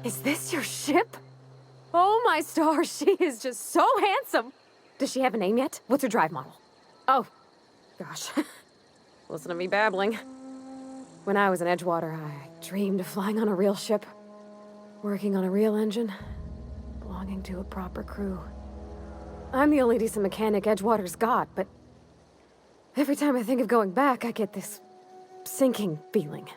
Is this your ship? Oh my stars, she is just so handsome! Does she have a name yet? What's her drive model? Oh, gosh. Listen to me babbling. When I was in Edgewater, I dreamed of flying on a real ship, working on a real engine, belonging to a proper crew. I'm the only decent mechanic Edgewater's got, but every time I think of going back, I get this sinking feeling.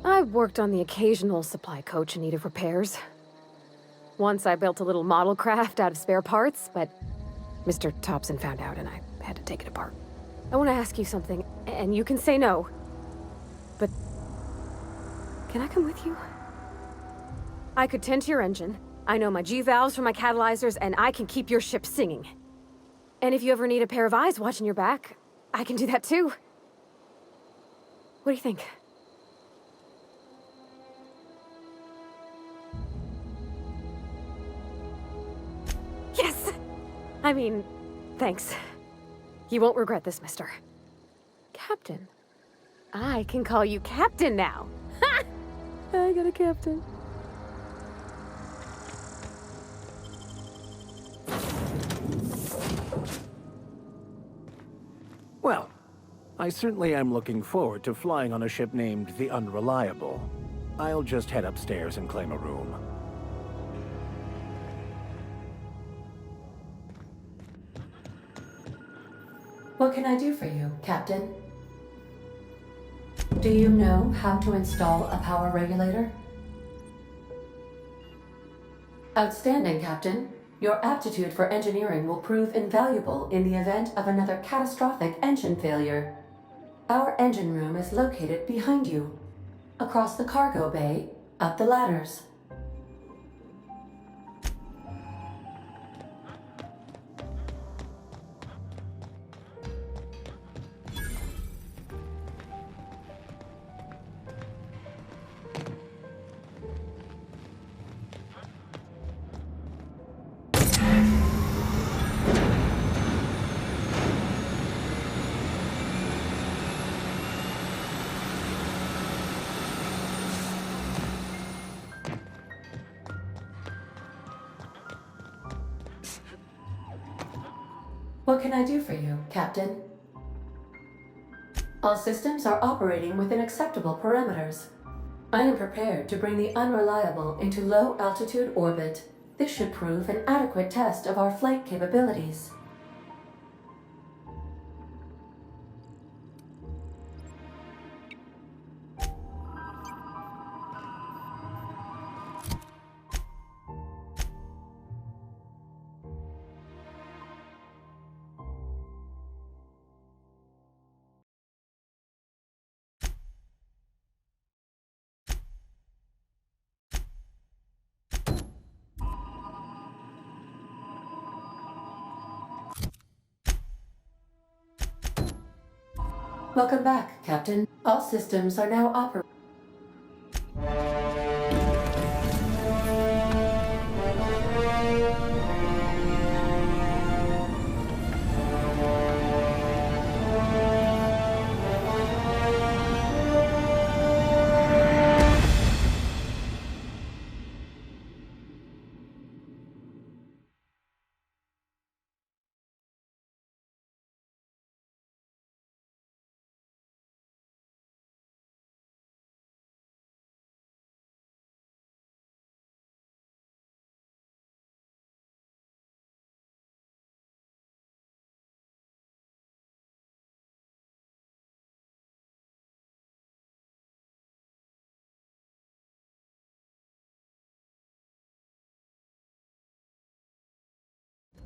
I've worked on the occasional supply coach in need of repairs. Once I built a little model craft out of spare parts, but Mr. Thompson found out and I had to take it apart. I want to ask you something, and you can say no, but can I come with you? I could tend to your engine, I know my G-valves from my catalyzers, and I can keep your ship singing. And if you ever need a pair of eyes watching your back, I can do that too. What do you think? Yes! I mean, thanks. You won't regret this, mister. Captain. I can call you Captain now. Ha! I got a captain. Well, I certainly am looking forward to flying on a ship named the Unreliable. I'll just head upstairs and claim a room. What can I do for you, Captain? Do you know how to install a power regulator? Outstanding, Captain. Your aptitude for engineering will prove invaluable in the event of another catastrophic engine failure. Our engine room is located behind you, across the cargo bay, up the ladders. What can I do for you, Captain? All systems are operating within acceptable parameters. I am prepared to bring the Unreliable into low-altitude orbit. This should prove an adequate test of our flight capabilities. Welcome back, Captain. All systems are now operating.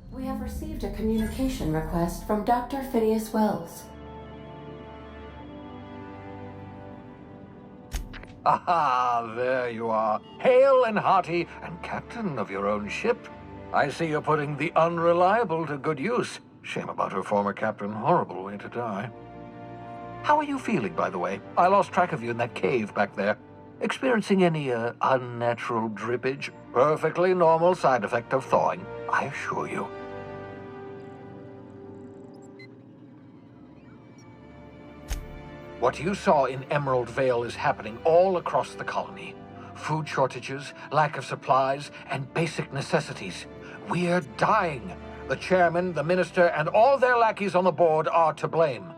We have received a communication request from Dr. Phineas Wells. Aha, there you are, hale and hearty, and captain of your own ship. I see you're putting the Unreliable to good use. Shame about her former captain, horrible way to die. How are you feeling, by the way? I lost track of you in that cave back there. Experiencing any, unnatural drippage? Perfectly normal side effect of thawing, I assure you. What you saw in Emerald Vale is happening all across the colony. Food shortages, lack of supplies, and basic necessities. We're dying. The chairman, the minister, and all their lackeys on the board are to blame.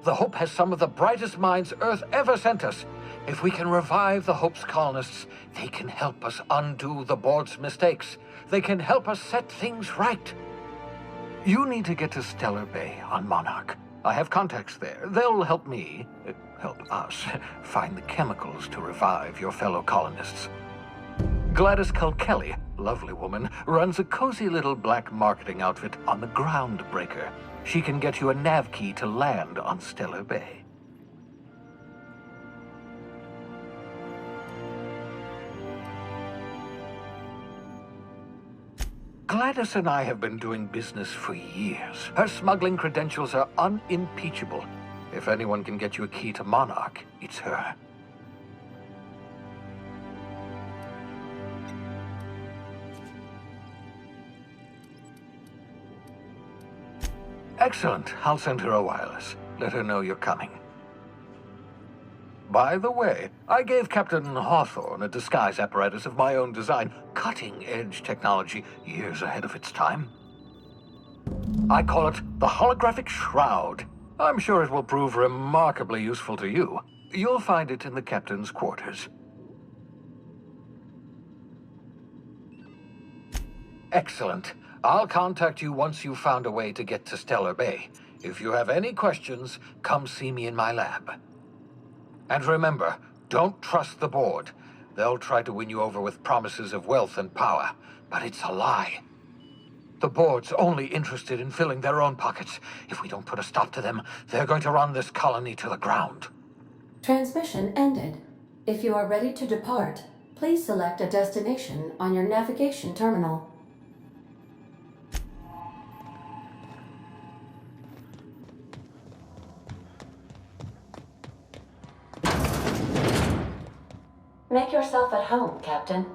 The Hope has some of the brightest minds Earth ever sent us. If we can revive the Hope's colonists, they can help us undo the board's mistakes. They can help us set things right. You need to get to Stellar Bay on Monarch. I have contacts there. They'll help me, help us, find the chemicals to revive your fellow colonists. Gladys Kilkelly, lovely woman, runs a cozy little black marketing outfit on the Groundbreaker. She can get you a nav key to land on Stellar Bay. Gladys and I have been doing business for years. Her smuggling credentials are unimpeachable. If anyone can get you a key to Monarch, it's her. Excellent. I'll send her a wireless. Let her know you're coming. By the way, I gave Captain Hawthorne a disguise apparatus of my own design, cutting-edge technology years ahead of its time. I call it the Holographic Shroud. I'm sure it will prove remarkably useful to you. You'll find it in the captain's quarters. Excellent. I'll contact you once you've found a way to get to Stellar Bay. If you have any questions, come see me in my lab. And remember, don't trust the board. They'll try to win you over with promises of wealth and power, but it's a lie. The board's only interested in filling their own pockets. If we don't put a stop to them, they're going to run this colony to the ground. Transmission ended. If you are ready to depart, please select a destination on your navigation terminal. Make yourself at home, Captain.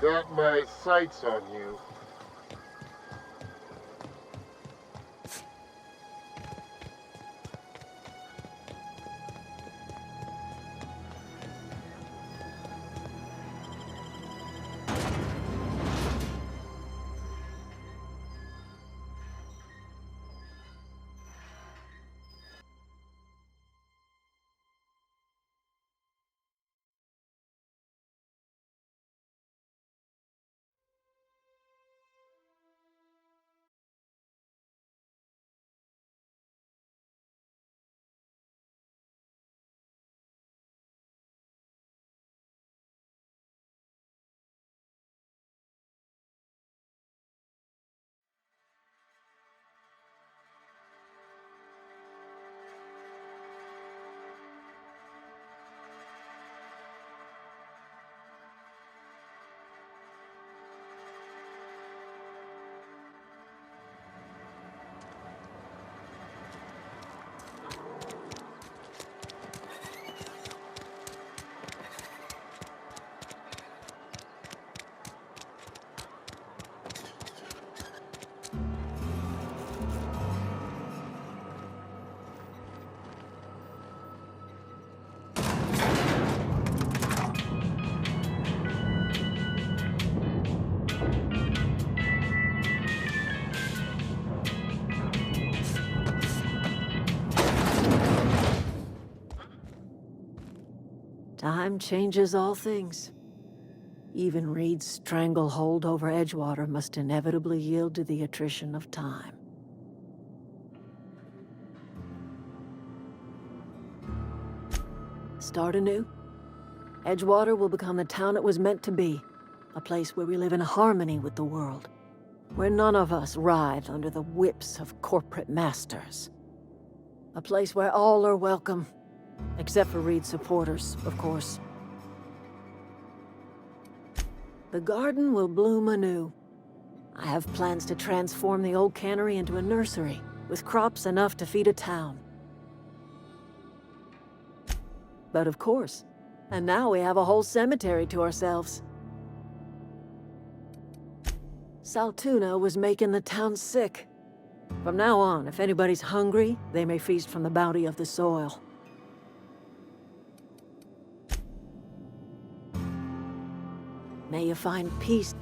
Got my sights on you. Time changes all things. Even Reed's stranglehold over Edgewater must inevitably yield to the attrition of time. Start anew. Edgewater will become the town it was meant to be. A place where we live in harmony with the world. Where none of us writhe under the whips of corporate masters. A place where all are welcome. Except for Reed's supporters, of course. The garden will bloom anew. I have plans to transform the old cannery into a nursery, with crops enough to feed a town. But of course, and now we have a whole cemetery to ourselves. Saltuna was making the town sick. From now on, if anybody's hungry, they may feast from the bounty of the soil. May you find peace.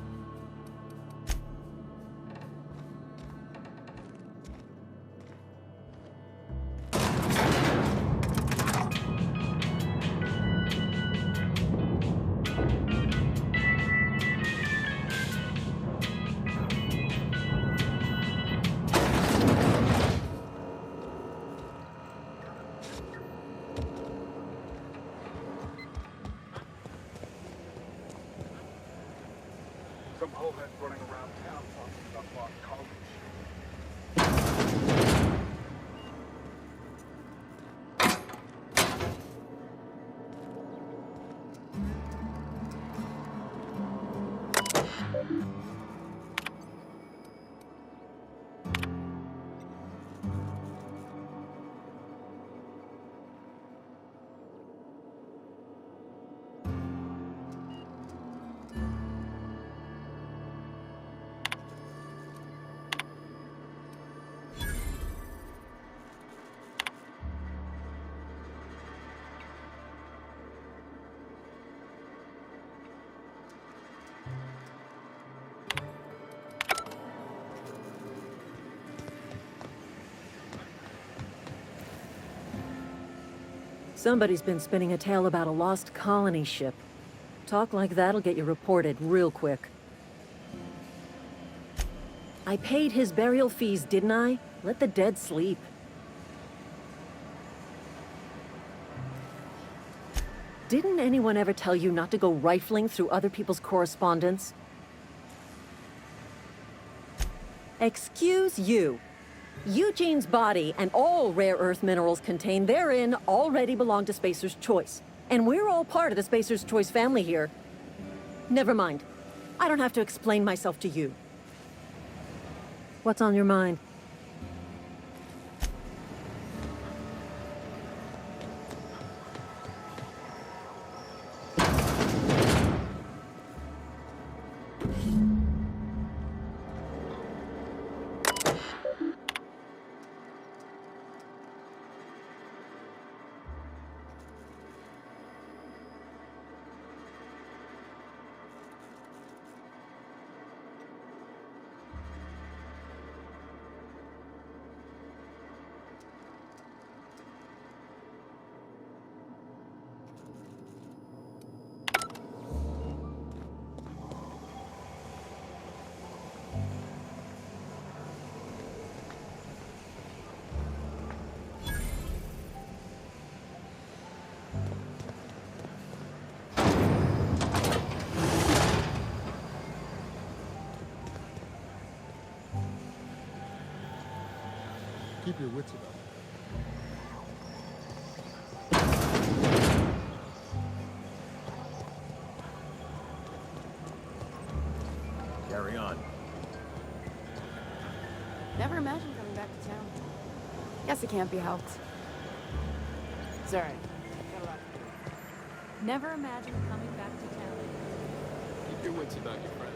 Some hohead running around town talking about lost college. Somebody's been spinning a tale about a lost colony ship. Talk like that'll get you reported real quick. I paid his burial fees, didn't I? Let the dead sleep. Didn't anyone ever tell you not to go rifling through other people's correspondence? Excuse you. Eugene's body and all rare earth minerals contained therein already belong to Spacer's Choice. And we're all part of the Spacer's Choice family here. Never mind. I don't have to explain myself to you. What's on your mind? your wits about Carry on. Never imagined coming back to town. Guess it can't be helped. Sorry. Got a lot to do. Never imagined coming back to town. Keep your wits about you, friend.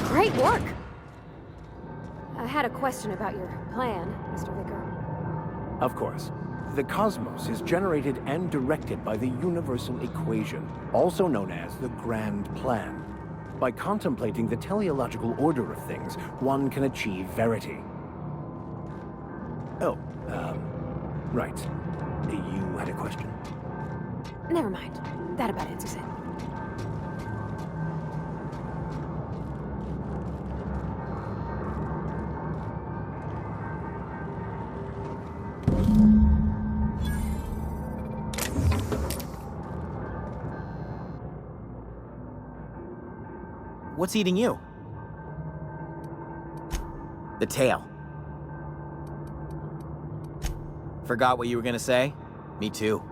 Great work! I had a question about your plan, Mr. Vicar. Of course. The cosmos is generated and directed by the universal equation, also known as the Grand Plan. By contemplating the teleological order of things, one can achieve verity. Oh, right. You had a question. Never mind. That about answers it. What's eating you? The tail. Forgot what you were gonna say? Me too.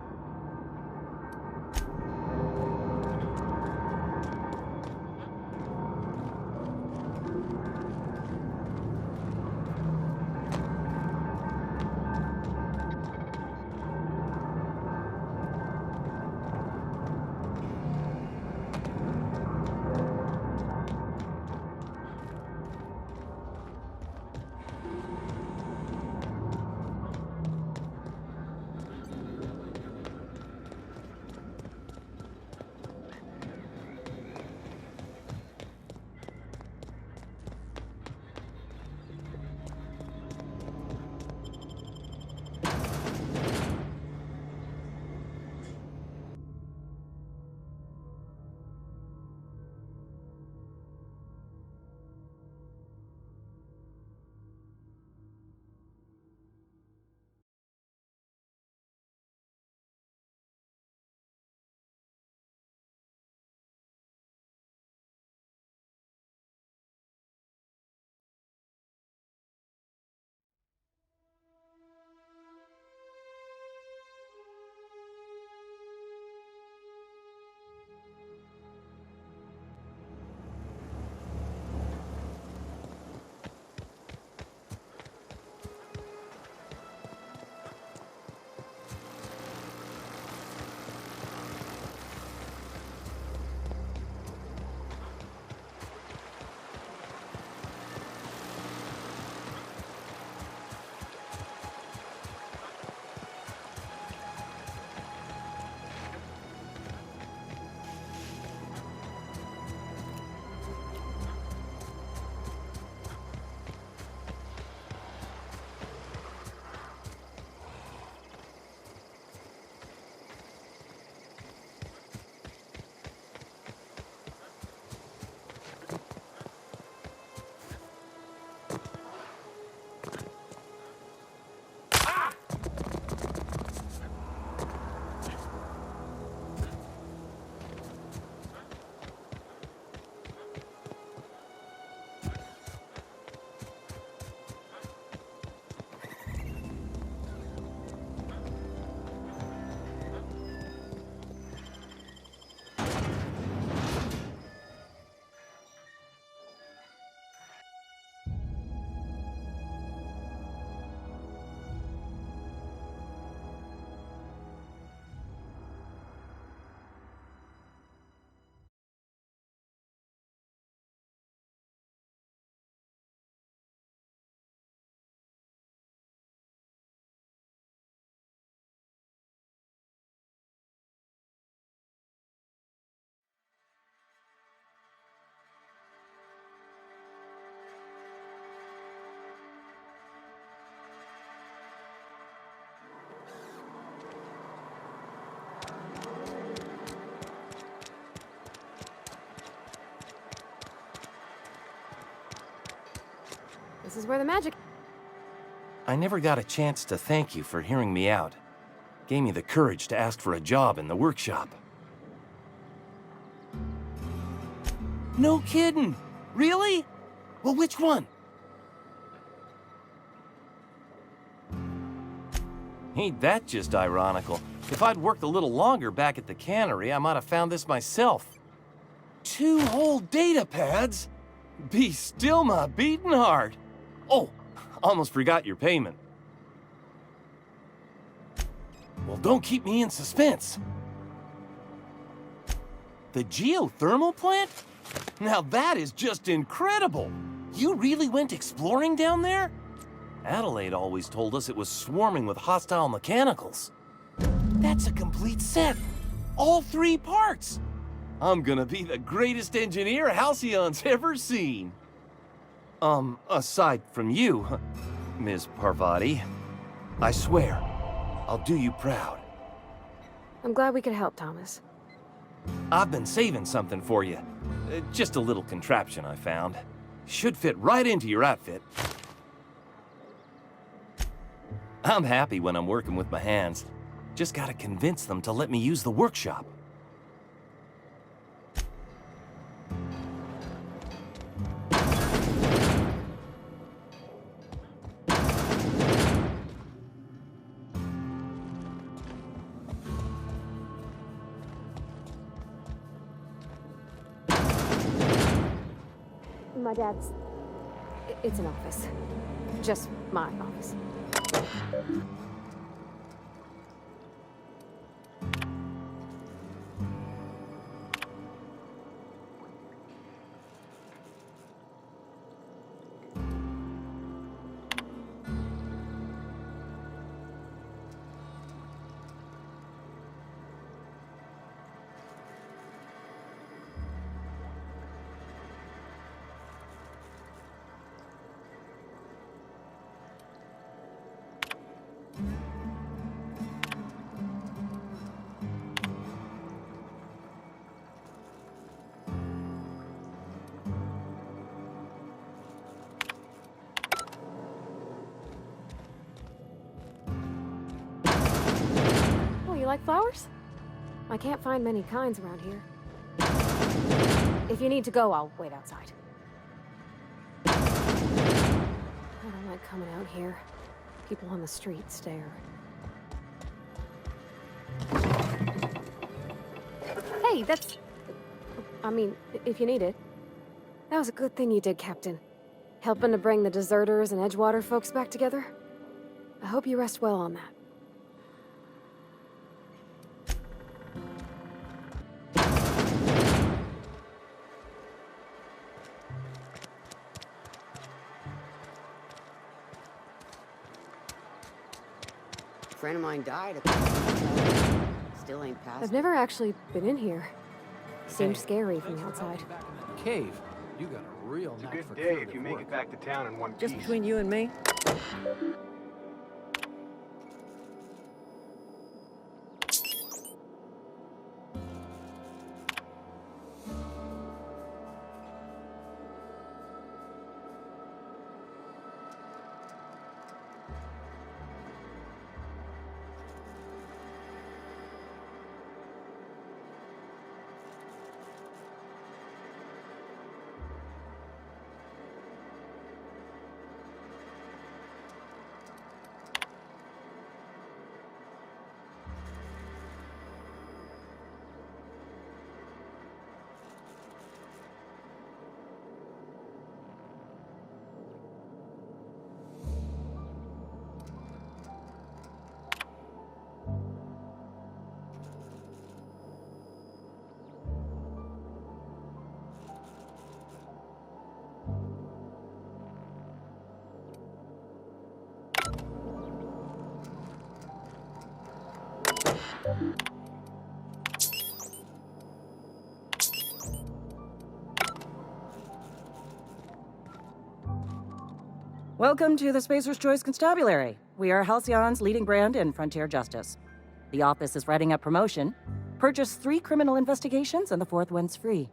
This is where the magic... I never got a chance to thank you for hearing me out. Gave me the courage to ask for a job in the workshop. No kidding! Really? Well, which one? Ain't that just ironical? If I'd worked a little longer back at the cannery, I might have found this myself. 2 whole data pads? Be still my beating heart. Oh, almost forgot your payment. Well, don't keep me in suspense. The geothermal plant? Now that is just incredible. You really went exploring down there? Adelaide always told us it was swarming with hostile mechanicals. That's a complete set. All 3 parts. I'm gonna be the greatest engineer Halcyon's ever seen. Aside from you, Ms. Parvati, I swear, I'll do you proud. I'm glad we could help, Thomas. I've been saving something for you. Just a little contraption I found. Should fit right into your outfit. I'm happy when I'm working with my hands. Just gotta convince them to let me use the workshop. my dad's... It's an office. Just my office. You like flowers? I can't find many kinds around here. If you need to go, I'll wait outside. I don't like coming out here. People on the street stare. Hey, that's... I mean, if you need it. That was a good thing you did, Captain. Helping to bring the deserters and Edgewater folks back together. I hope you rest well on that. A friend of mine died. Still ain't passed. I've never actually been in here. Seemed scary from the outside. Cave. You got a real knack for Good day if you make it back to town in one piece. Just between you and me? Welcome to the Spacer's Choice Constabulary. We are Halcyon's leading brand in frontier justice. The office is writing up promotion. Purchase 3 criminal investigations and the 4th one's free.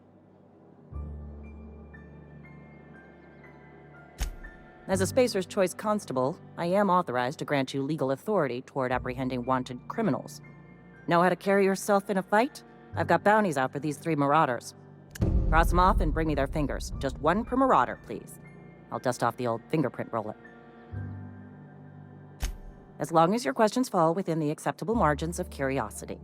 As a Spacer's Choice Constable, I am authorized to grant you legal authority toward apprehending wanted criminals. Know how to carry yourself in a fight? I've got bounties out for these 3 marauders. Cross them off and bring me their fingers. Just 1 per marauder, please. I'll dust off the old fingerprint roller. As long as your questions fall within the acceptable margins of curiosity.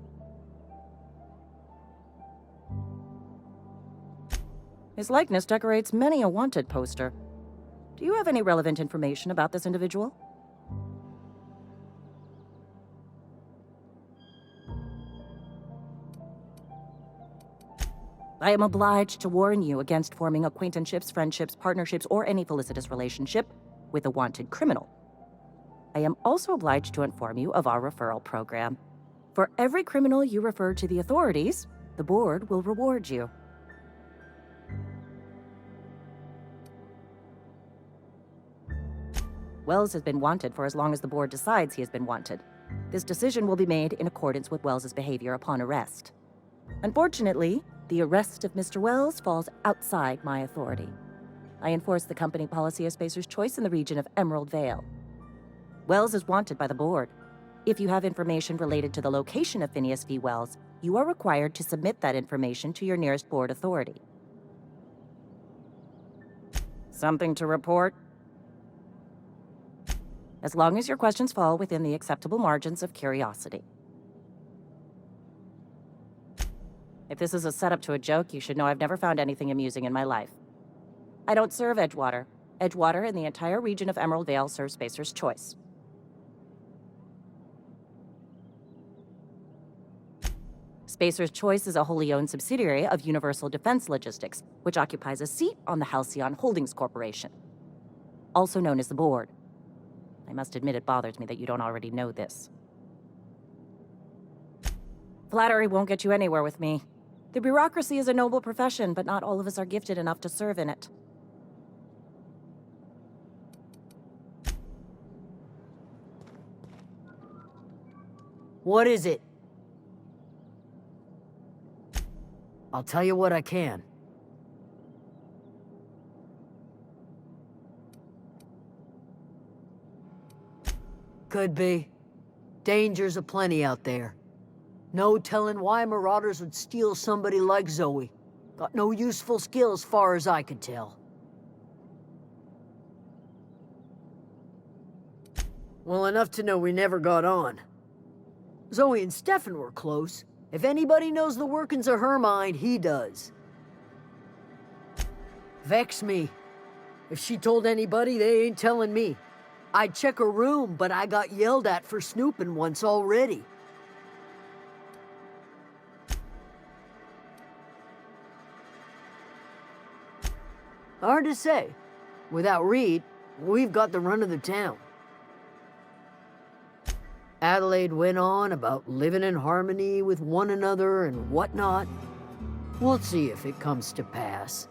His likeness decorates many a wanted poster. Do you have any relevant information about this individual? I am obliged to warn you against forming acquaintanceships, friendships, partnerships, or any felicitous relationship with a wanted criminal. I am also obliged to inform you of our referral program. For every criminal you refer to the authorities, the board will reward you. Wells has been wanted for as long as the board decides he has been wanted. This decision will be made in accordance with Wells's behavior upon arrest. Unfortunately, the arrest of Mr. Wells falls outside my authority. I enforce the company policy of Spacer's Choice in the region of Emerald Vale. Wells is wanted by the board. If you have information related to the location of Phineas V. Wells, you are required to submit that information to your nearest board authority. Something to report? As long as your questions fall within the acceptable margins of curiosity. If this is a setup to a joke, you should know I've never found anything amusing in my life. I don't serve Edgewater. Edgewater and the entire region of Emerald Vale serve Spacer's Choice. Spacer's Choice is a wholly owned subsidiary of Universal Defense Logistics, which occupies a seat on the Halcyon Holdings Corporation, also known as the Board. I must admit it bothers me that you don't already know this. Flattery won't get you anywhere with me. The bureaucracy is a noble profession, but not all of us are gifted enough to serve in it. What is it? I'll tell you what I can. Could be. Dangers aplenty out there. No telling why marauders would steal somebody like Zoe. Got no useful skill as far as I could tell. Well, enough to know we never got on. Zoe and Stefan were close. If anybody knows the workings of her mind, he does. Vex me. If she told anybody, they ain't telling me. I'd check her room, but I got yelled at for snooping once already. Hard to say. Without Reed, we've got the run of the town. Adelaide went on about living in harmony with one another and whatnot. We'll see if it comes to pass.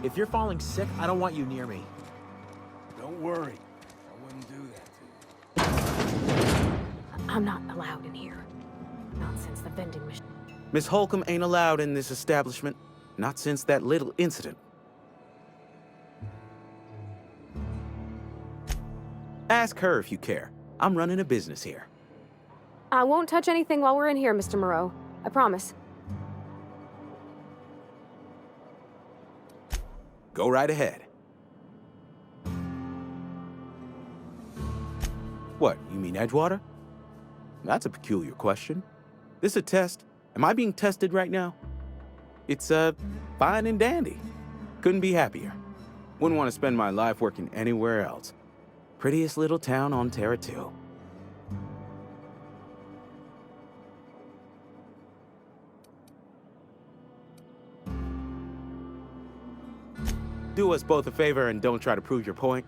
If you're falling sick, I don't want you near me. Don't worry. I wouldn't do that to you. I'm not allowed in here. Not since the vending machine. Miss Holcomb ain't allowed in this establishment. Not since that little incident. Ask her if you care. I'm running a business here. I won't touch anything while we're in here, Mr. Moreau. I promise. Go right ahead. What, you mean Edgewater? That's a peculiar question. This a test? Am I being tested right now? It's, fine and dandy. Couldn't be happier. Wouldn't want to spend my life working anywhere else. Prettiest little town on Terra 2. Do us both a favor and don't try to prove your point.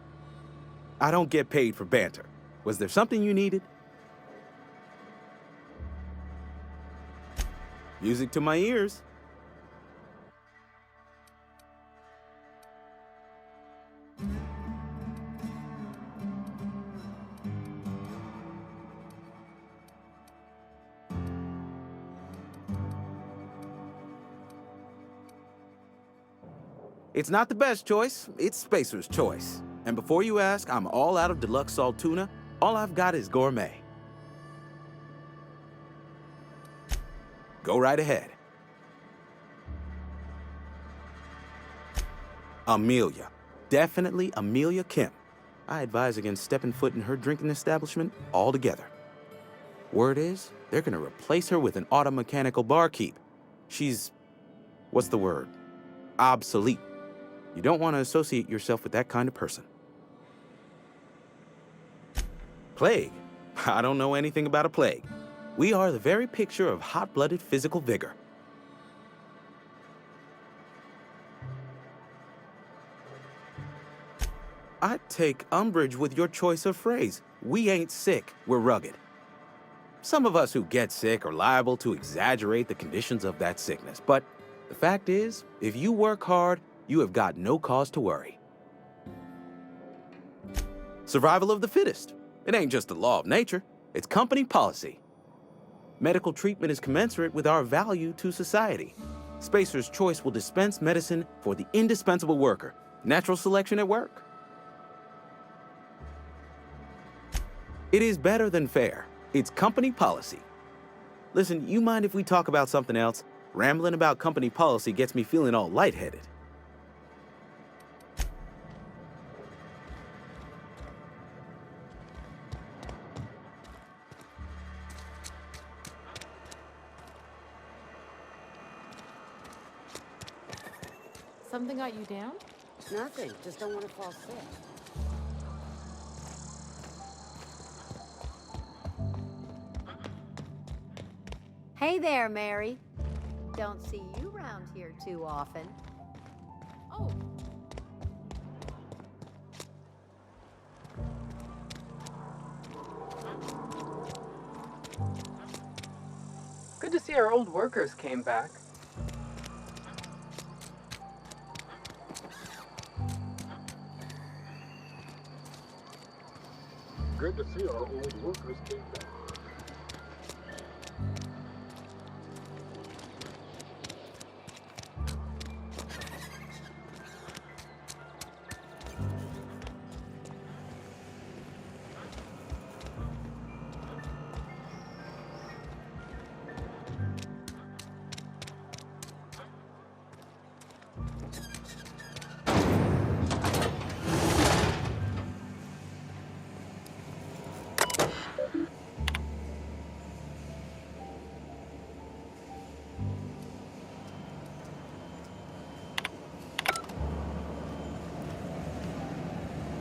I don't get paid for banter. Was there something you needed? Music to my ears. It's not the best choice, it's Spacer's Choice. And before you ask, I'm all out of deluxe salt tuna. All I've got is gourmet. Go right ahead. Amelia. Definitely Amelia Kim. I advise against stepping foot in her drinking establishment altogether. Word is, they're gonna replace her with an auto-mechanical barkeep. She's... what's the word? Obsolete. You don't want to associate yourself with that kind of person. Plague? I don't know anything about a plague. We are the very picture of hot-blooded physical vigor. I take umbrage with your choice of phrase. We ain't sick, we're rugged. Some of us who get sick are liable to exaggerate the conditions of that sickness, but the fact is, if you work hard, you have got no cause to worry. Survival of the fittest. It ain't just a law of nature, it's company policy. Medical treatment is commensurate with our value to society. Spacer's Choice will dispense medicine for the indispensable worker. Natural selection at work. It is better than fair. It's company policy. Listen, you mind if we talk about something else? Rambling about company policy gets me feeling all lightheaded. Something got you down? Nothing. Just don't want to fall sick. Hey there, Mary. Don't see you around here too often. Oh. Good to see our old workers came back. Good to see our old workers came back.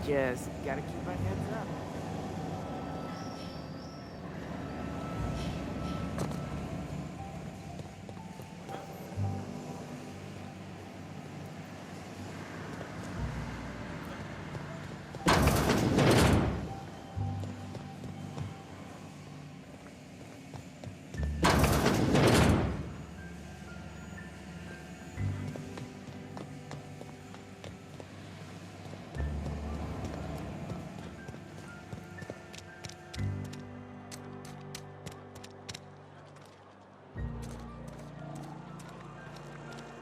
Just gotta keep our heads up.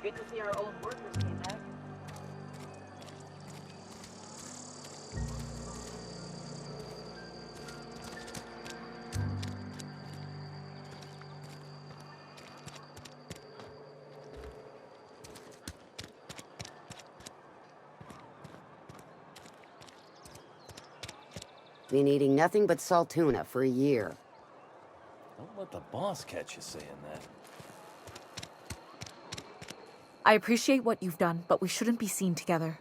Good to see our old workers came back. Been eating nothing but salt tuna for a year. Don't let the boss catch you saying that. I appreciate what you've done, but we shouldn't be seen together.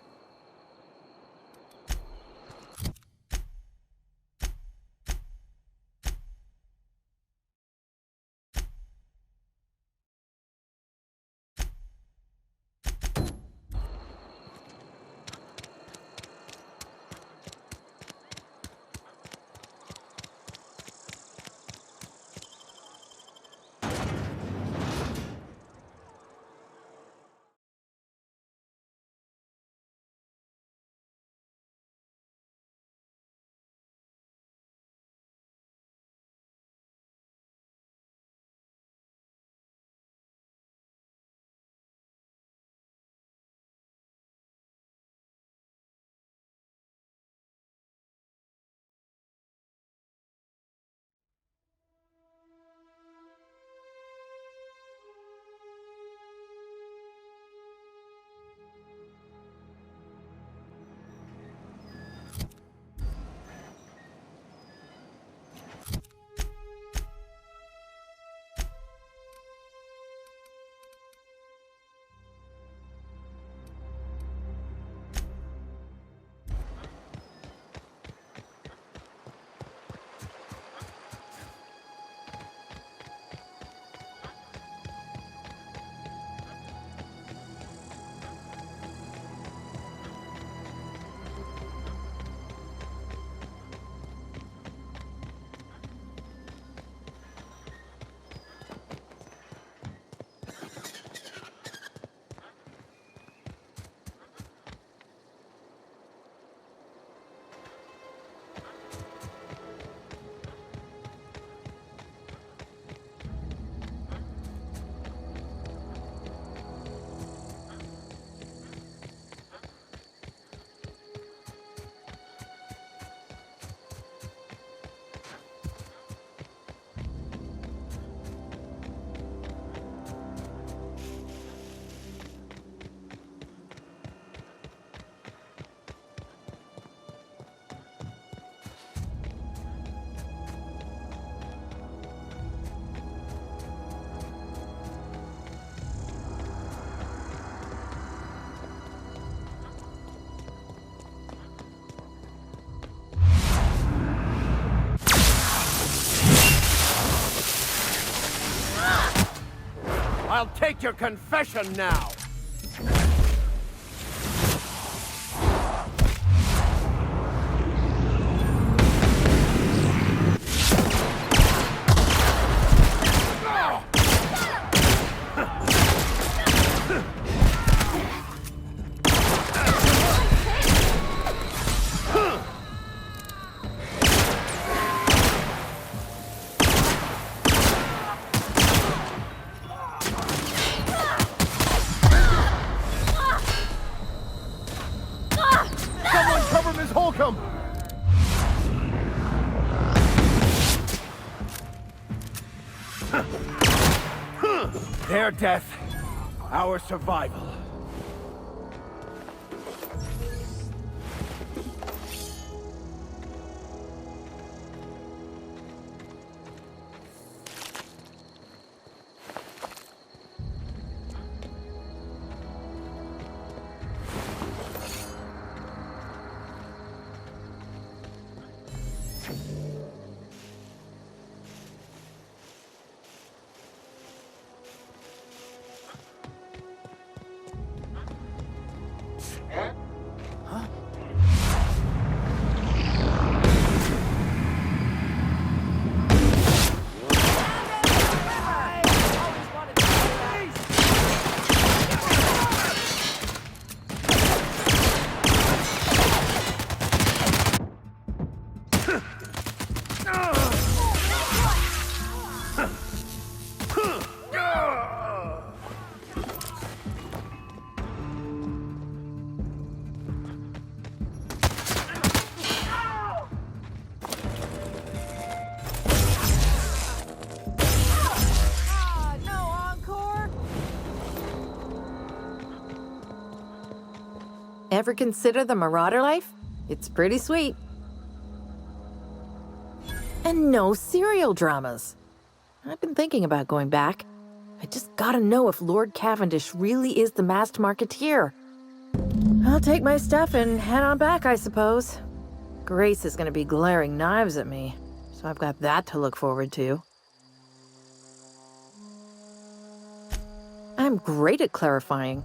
I'll take your confession now! Holcomb! Their death, our survival. Ever consider the Marauder life? It's pretty sweet. And no serial dramas. I've been thinking about going back. I just gotta know if Lord Cavendish really is the masked marketeer. I'll take my stuff and head on back, I suppose. Grace is gonna be glaring knives at me, so I've got that to look forward to. I'm great at clarifying.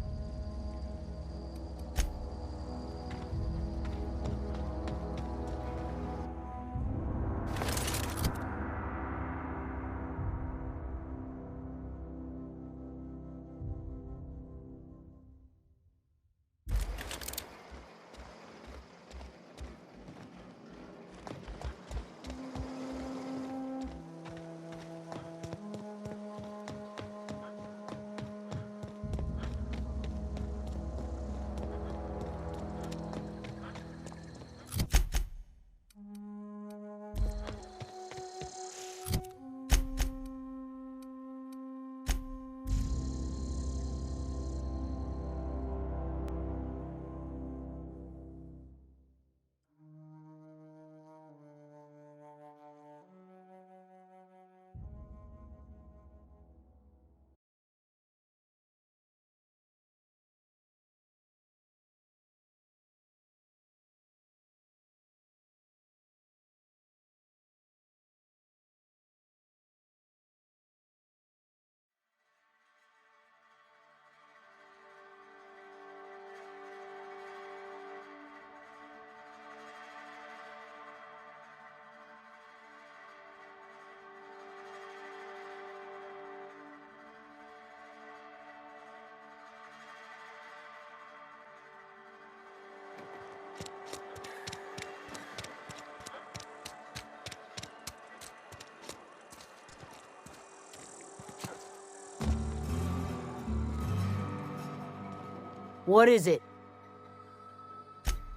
What is it?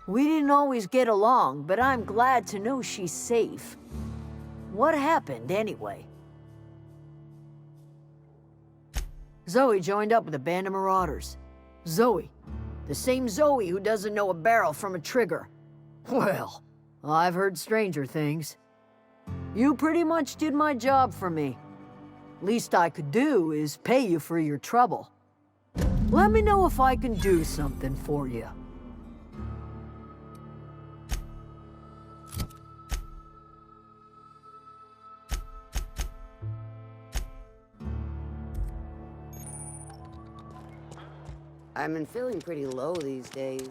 We didn't always get along, but I'm glad to know she's safe. What happened, anyway? Zoe joined up with a band of marauders. Zoe. The same Zoe who doesn't know a barrel from a trigger. Well, I've heard stranger things. You pretty much did my job for me. Least I could do is pay you for your trouble. Let me know if I can do something for you. I've been feeling pretty low these days.